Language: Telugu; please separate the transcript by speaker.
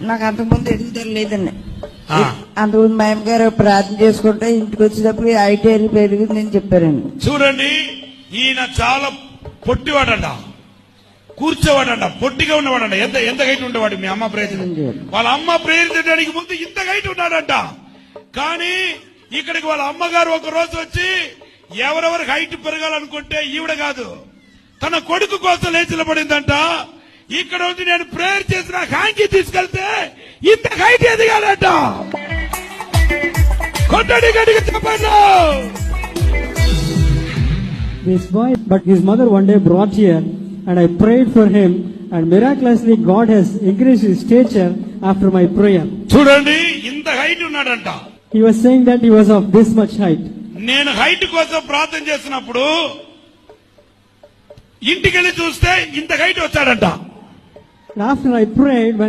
Speaker 1: నాకు అంతకుముందు ఎదుగుదల లేదండి. అంతకుముందు మా అమ్మగారు ప్రార్థన చేసుకుంటే ఇంటికి వచ్చేటప్పుడు ఐటీ పెరిగిందని చెప్పారండి.
Speaker 2: చూడండి, ఈయన చాలా పొట్టివాడంట, కూర్చోవాడంట, పొట్టిగా ఉన్నవాడంట. ఎంత హైట్ ఉండేవాడు మీ అమ్మ ప్రేయర్? వాళ్ళ అమ్మ ప్రేయర్ చేయడానికి ముందు ఇంత హైట్ ఉన్నాడంట. కానీ ఇక్కడికి వాళ్ళ అమ్మగారు ఒక రోజు వచ్చి ఎవరెవరికి హైట్ పెరగాలనుకుంటే ఈవిడ కాదు, తన కొడుకు కోసం లేచి నిలబడిందంట. ఇక్కడ వచ్చి నేను ప్రేయర్ చేసిన హ్యాంకి తీసుకెళ్తే ఇంత హైట్ ఎదిగాడంట. కొట్టడి గడికి చెప్పండి.
Speaker 3: This boy, but his mother one day brought here and I prayed for him and miraculously God has increased his stature after my prayer.
Speaker 2: చూడండి, ఇంత హైట్ ఉన్నాడంట.
Speaker 3: He was saying that he was of this much height.
Speaker 2: నేను హైట్ కోసం ప్రార్థన చేసినప్పుడు ఇంటికెళ్ళి చూస్తే ఇంత హైట్ వచ్చాడంట.
Speaker 3: And after I prayed, when